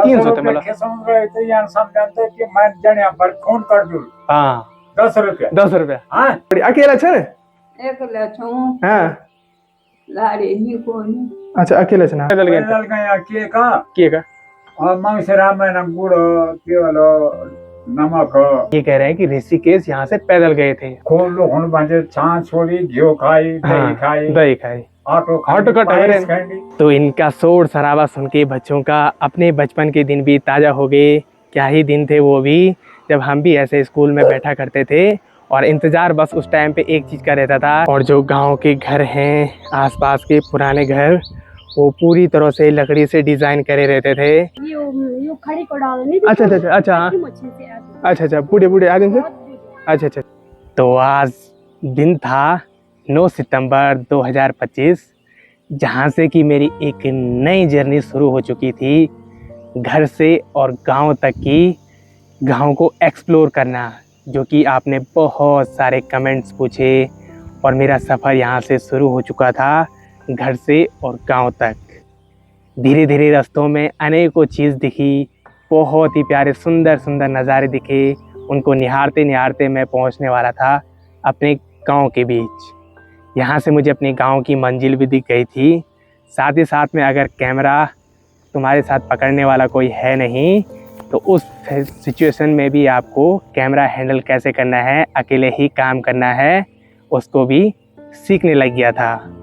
300 थे मतलब। समझ रहे थे यार, सब जानते कि मैं जने पर फोन कर दूं। हाँ 10 रुपया 10 रुपया। हाँ अकेला छे ने? एकला छूं हाँ लारे नी कोनी। अच्छा अकेले छे ना? पैदल गए पैदल गया के का और मंगसरा में न गुड़ केवल नमक ये कह रहे हैं कि ऋषिकेश यहाँ से पैदल गए थे। खूब लोग बंजे छाछ छोड़ी घी खाई दही खाई दही खाई ऑटो का पायस टवेरे। खाई। तो इनका शोर शराबा सुन के बच्चों का अपने बचपन के दिन भी ताज़ा हो गए। क्या ही दिन थे वो भी, जब हम भी ऐसे स्कूल में बैठा करते थे और इंतज़ार बस उस टाइम पे एक चीज़ का रहता था। और जो गांव के घर हैं, आसपास के पुराने घर, वो पूरी तरह से लकड़ी से डिज़ाइन करे रहते थे। यो खड़ी को डाल नहीं। अच्छा अच्छा अच्छा अच्छा अच्छा बूढ़े बूढ़े आदमी से। अच्छा अच्छा। तो आज दिन था 9 सितंबर 2025, जहाँ से कि मेरी एक नई जर्नी शुरू हो चुकी थी, घर से और गांव तक की, गांव को एक्सप्लोर करना, जो कि आपने बहुत सारे कमेंट्स पूछे और मेरा सफ़र यहाँ से शुरू हो चुका था, घर से और गांव तक। धीरे धीरे रास्तों में अनेकों चीज़ दिखी, बहुत ही प्यारे सुंदर सुंदर नज़ारे दिखे। उनको निहारते निहारते मैं पहुँचने वाला था अपने गांव के बीच। यहाँ से मुझे अपने गांव की मंजिल भी दिख गई थी। साथ ही साथ में अगर कैमरा तुम्हारे साथ पकड़ने वाला कोई है नहीं, तो उस सिचुएशन में भी आपको कैमरा हैंडल कैसे करना है, अकेले ही काम करना है, उसको भी सीखने लग गया था।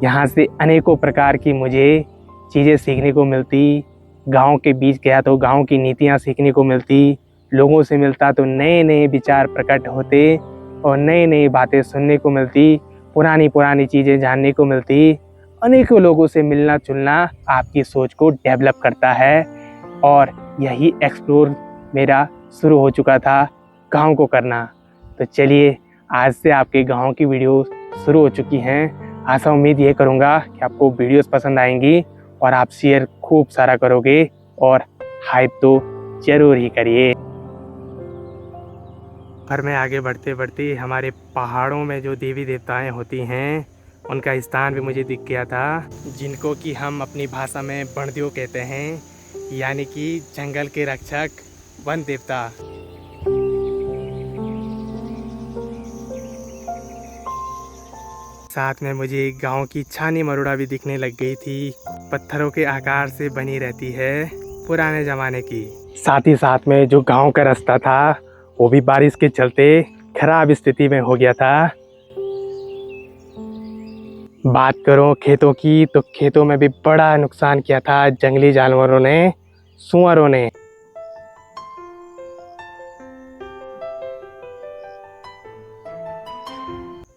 यहाँ से अनेकों प्रकार की मुझे चीज़ें सीखने को मिलती। गांव के बीच गया तो गांव की नीतियाँ सीखने को मिलती। लोगों से मिलता तो नए नए विचार प्रकट होते और नई नई बातें सुनने को मिलती, पुरानी पुरानी चीज़ें जानने को मिलती। अनेकों लोगों से मिलना जुलना आपकी सोच को डेवलप करता है, और यही एक्सप्लोर मेरा शुरू हो चुका था, गांव को करना। तो चलिए, आज से आपके गांव की वीडियो शुरू हो चुकी हैं। आशा उम्मीद ये करूँगा कि आपको वीडियोस पसंद आएंगी और आप शेयर खूब सारा करोगे और हाइप तो ज़रूर ही करिए। घर में आगे बढ़ते बढ़ते हमारे पहाड़ों में जो देवी देवताएं होती हैं, उनका स्थान भी मुझे दिख गया था, जिनको कि हम अपनी भाषा में बणदेव कहते हैं, यानी कि जंगल के रक्षक, वन देवता। साथ में मुझे गांव की छानी मरोड़ा भी दिखने लग गई थी, पत्थरों के आकार से बनी रहती है, पुराने ज़माने की। साथ ही साथ में जो गांव का रास्ता था, वो भी बारिश के चलते खराब स्थिति में हो गया था। बात करो खेतों की, तो खेतों में भी बड़ा नुकसान किया था जंगली जानवरों ने, सुअरों ने।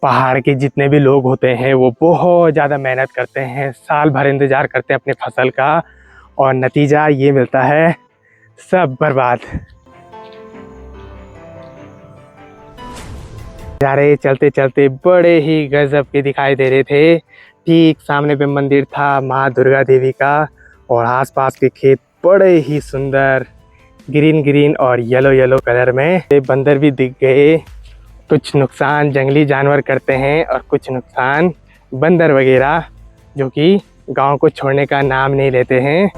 पहाड़ के जितने भी लोग होते हैं वो बहुत ज़्यादा मेहनत करते हैं, साल भर इंतज़ार करते हैं अपने फसल का, और नतीजा ये मिलता है, सब बर्बाद। नज़ारे चलते चलते बड़े ही गजब के दिखाई दे रहे थे। ठीक सामने पे मंदिर था माँ दुर्गा देवी का, और आसपास के खेत बड़े ही सुंदर ग्रीन ग्रीन और येलो येलो कलर में। बंदर भी दिख गए। कुछ नुकसान जंगली जानवर करते हैं और कुछ नुकसान बंदर वगैरह, जो कि गांव को छोड़ने का नाम नहीं लेते हैं।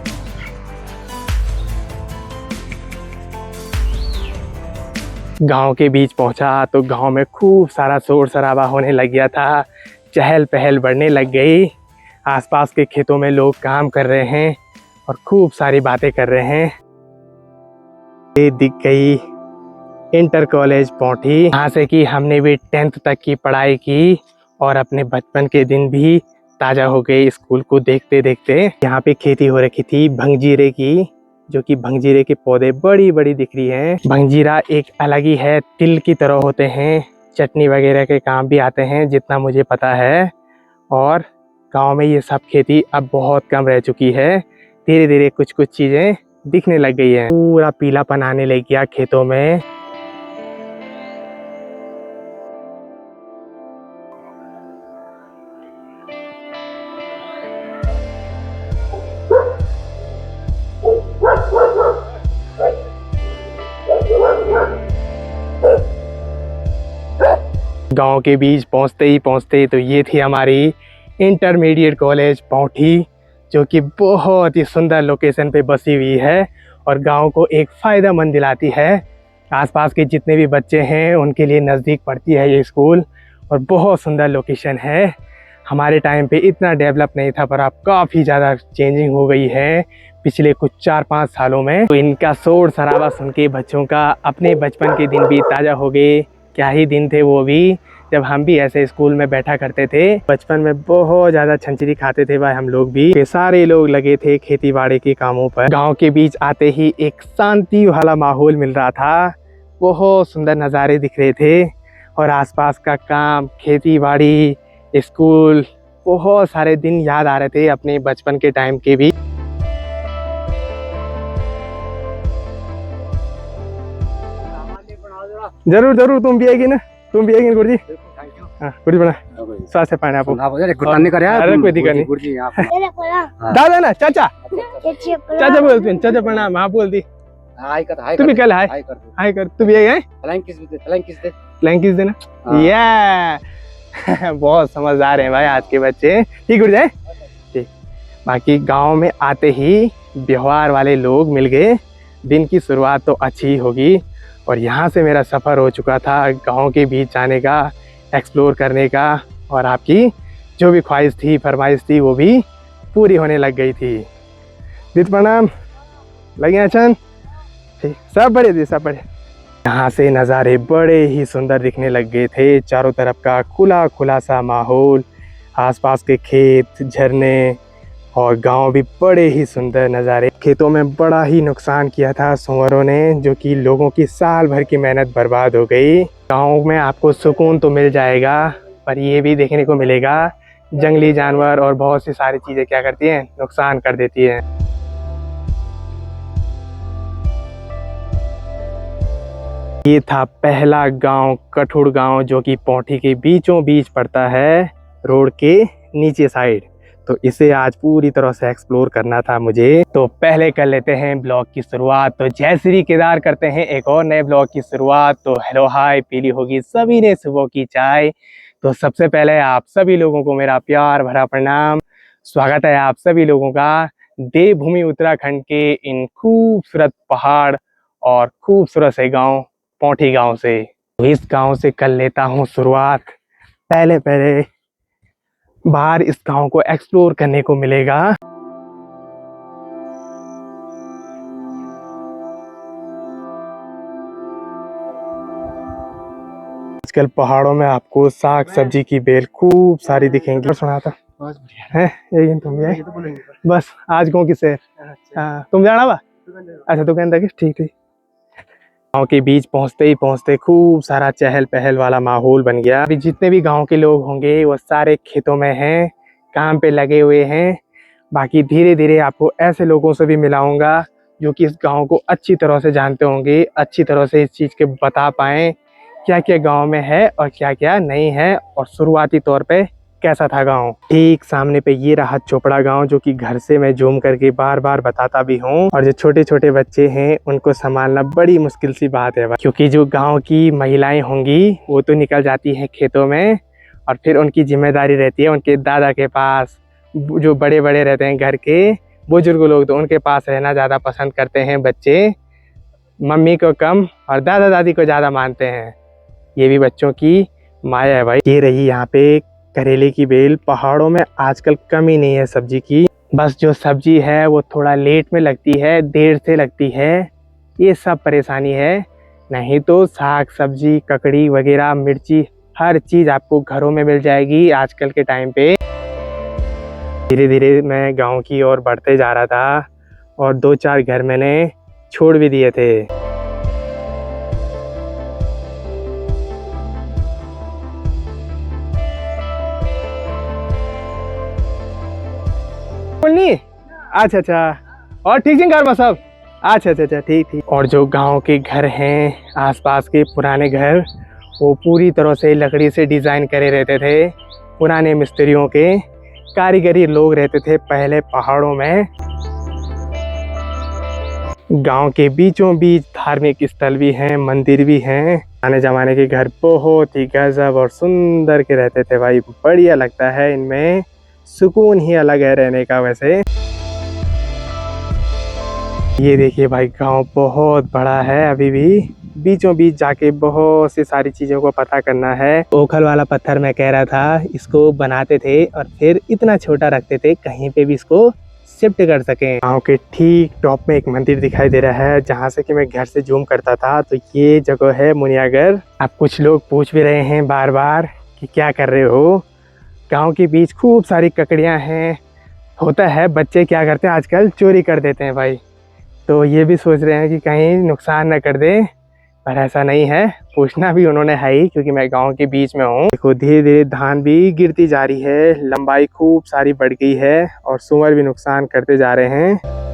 गांव के बीच पहुंचा तो गांव में खूब सारा शोर शराबा होने लग गया था, चहल पहल बढ़ने लग गई। आसपास के खेतों में लोग काम कर रहे हैं और खूब सारी बातें कर रहे हैं। ये दिख गई इंटर कॉलेज पौंठी, यहाँ से कि हमने भी 10th तक की पढ़ाई की और अपने बचपन के दिन भी ताज़ा हो गए स्कूल को देखते देखते। यहाँ पे खेती हो रखी थी भंगजीरे की, जो कि भंगजीरे के पौधे बड़ी बड़ी दिख रही हैं। भंगजीरा एक अलग ही है, तिल की तरह होते हैं, चटनी वगैरह के काम भी आते हैं जितना मुझे पता है। और गांव में ये सब खेती अब बहुत कम रह चुकी है, धीरे धीरे कुछ कुछ चीज़ें दिखने लग गई हैं। पूरा पीलापन आने लग गया खेतों में। गांव के बीच पहुंचते ही पहुंचते तो ये थी हमारी इंटरमीडिएट कॉलेज पौंठी, जो कि बहुत ही सुंदर लोकेशन पे बसी हुई है और गांव को एक फ़ायदेमंद दिलाती है। आसपास के जितने भी बच्चे हैं उनके लिए नज़दीक पड़ती है ये स्कूल और बहुत सुंदर लोकेशन है। हमारे टाइम पे इतना डेवलप नहीं था पर अब काफ़ी ज़्यादा चेंजिंग हो गई है पिछले कुछ 4-5 सालों में। तो इनका शोर शराबा सुन के बच्चों का अपने बचपन के दिन भी ताज़ा हो गए। क्या ही दिन थे वो भी, जब हम भी ऐसे स्कूल में बैठा करते थे। बचपन में बहुत ज़्यादा छंछरी खाते थे भाई हम लोग भी। सारे लोग लगे थे खेती बाड़ी के कामों पर। गांव के बीच आते ही एक शांति वाला माहौल मिल रहा था। बहुत सुंदर नज़ारे दिख रहे थे और आसपास का काम, खेती बाड़ी, स्कूल, बहुत सारे दिन याद आ रहे थे अपने बचपन के टाइम के भी। जरूर जरूर, तुम भी आएगी ना, तुम भी आएगी गुरुजी। हाँ गुरुजी बना स्वास्थ्य पाने आपको। अरे कोई दिक्कत नहीं। दादा ना चाचा, चाचा बोलते हैं, चाचा प्रणाम। आप बोल दी तू भी कल हाय हाय कर, तू भी है फ्लैंक किस देना। ये बहुत समझदार हैं भाई आज के बच्चे। ठीक उठ जाए ठीक। बाकी गांव में आते ही व्यवहार वाले लोग मिल गए, दिन की शुरुआत तो अच्छी ही होगी। और यहाँ से मेरा सफ़र हो चुका था गांव के बीच जाने का, एक्सप्लोर करने का, और आपकी जो भी ख्वाहिश थी, फरमाइश थी, वो भी पूरी होने लग गई थी। दीद प्रणाम, लगे अचन ठीक, सब बड़े दी सब बड़े। यहाँ से नज़ारे बड़े ही सुंदर दिखने लग गए थे। चारों तरफ का खुला खुला सा माहौल, आसपास के खेत, झरने और गांव भी बड़े ही सुंदर नज़ारे। खेतों में बड़ा ही नुकसान किया था सूअरों ने, जो कि लोगों की साल भर की मेहनत बर्बाद हो गई। गांव में आपको सुकून तो मिल जाएगा पर ये भी देखने को मिलेगा जंगली जानवर और बहुत सी सारी चीज़ें क्या करती हैं, नुकसान कर देती हैं। ये था पहला गांव, कठुड़ गांव, जो कि पौठी के बीचों बीच पड़ता है, रोड के नीचे साइड। तो इसे आज पूरी तरह से एक्सप्लोर करना था मुझे। तो पहले कर लेते हैं ब्लॉग की शुरुआत। तो जय श्री केदार करते हैं एक और नए ब्लॉग की शुरुआत। तो हेलो हाय, पीली होगी सभी ने सुबह की चाय। तो सबसे पहले आप सभी लोगों को मेरा प्यार भरा प्रणाम। स्वागत है आप सभी लोगों का देवभूमि उत्तराखंड के इन खूबसूरत पहाड़ और खूबसूरत से गाँव पौठी गांव से। तो इस गांव से कर लेता हूं शुरुआत। पहले बाहर इस गांव को एक्सप्लोर करने को मिलेगा। आजकल पहाड़ों में आपको साग सब्जी की बेल खूब सारी दिखेंगी। सुना था है एक तुम भी आए बस आज गाँव की सैर। हाँ तुम जाना बा, अच्छा तो कहता ठीक ठीक। गांव के बीच पहुंचते खूब सारा चहल पहल वाला माहौल बन गया। अभी जितने भी गांव के लोग होंगे वो सारे खेतों में हैं, काम पे लगे हुए हैं। बाकी धीरे धीरे आपको ऐसे लोगों से भी मिलाऊंगा जो कि इस गांव को अच्छी तरह से जानते होंगे, अच्छी तरह से इस चीज़ के बता पाएँ क्या क्या गांव में है और क्या क्या नहीं है और शुरुआती तौर पे कैसा था गांव। ठीक सामने पे ये रहा चोपड़ा गांव, जो कि घर से मैं जूम करके बार बार बताता भी हूँ। और जो छोटे छोटे बच्चे हैं उनको संभालना बड़ी मुश्किल सी बात है, क्योंकि जो गांव की महिलाएं होंगी वो तो निकल जाती हैं खेतों में और फिर उनकी जिम्मेदारी रहती है उनके दादा के पास। जो बड़े बड़े रहते हैं घर के बुजुर्ग लोग, तो उनके पास रहना ज़्यादा पसंद करते हैं बच्चे, मम्मी को कम और दादा दादी को ज़्यादा मानते हैं। ये भी बच्चों की माया है भाई। ये रही यहाँ पे करेले की बेल। पहाड़ों में आजकल कमी नहीं है सब्जी की, बस जो सब्जी है वो थोड़ा लेट में लगती है, देर से लगती है, ये सब परेशानी है। नहीं तो साग सब्जी, ककड़ी वगैरह, मिर्ची, हर चीज़ आपको घरों में मिल जाएगी आजकल के टाइम पे। धीरे धीरे मैं गांव की ओर बढ़ते जा रहा था और 2-4 घर मैंने छोड़ भी दिए थे। अच्छा अच्छा, और ठीक है घर में सब? अच्छा अच्छा अच्छा ठीक ठीक। और जो गांव के घर हैं आसपास के पुराने घर, वो पूरी तरह से लकड़ी से डिज़ाइन करे रहते थे। पुराने मिस्त्रियों के कारीगरी लोग रहते थे पहले पहाड़ों में। गांव के बीचों बीच धार्मिक स्थल भी हैं, मंदिर भी हैं। पुराने ज़माने के घर बहुत ही गजब और सुंदर के रहते थे भाई, बढ़िया लगता है इनमें सुकून ही अलग है रहने का। वैसे ये देखिए भाई, गांव बहुत बड़ा है, अभी भी बीचों बीच जाके बहुत सी सारी चीज़ों को पता करना है। ओखल वाला पत्थर मैं कह रहा था, इसको बनाते थे और फिर इतना छोटा रखते थे कहीं पे भी इसको शिफ्ट कर सकें। गांव के ठीक टॉप में एक मंदिर दिखाई दे रहा है, जहां से कि मैं घर से जूम करता था। तो ये जगह है मुनियागढ़। अब कुछ लोग पूछ भी रहे हैं बार बार कि क्या कर रहे हो। गाँव के बीच खूब सारी ककड़ियाँ हैं। होता है बच्चे क्या करते हैं आजकल, चोरी कर देते हैं भाई। तो ये भी सोच रहे हैं कि कहीं नुकसान न कर दे, पर ऐसा नहीं है। पूछना भी उन्होंने है ही, क्योंकि मैं गांव के बीच में हूँ। देखो धीरे धीरे धान भी गिरती जा रही है, लंबाई खूब सारी बढ़ गई है और सुअर भी नुकसान करते जा रहे हैं।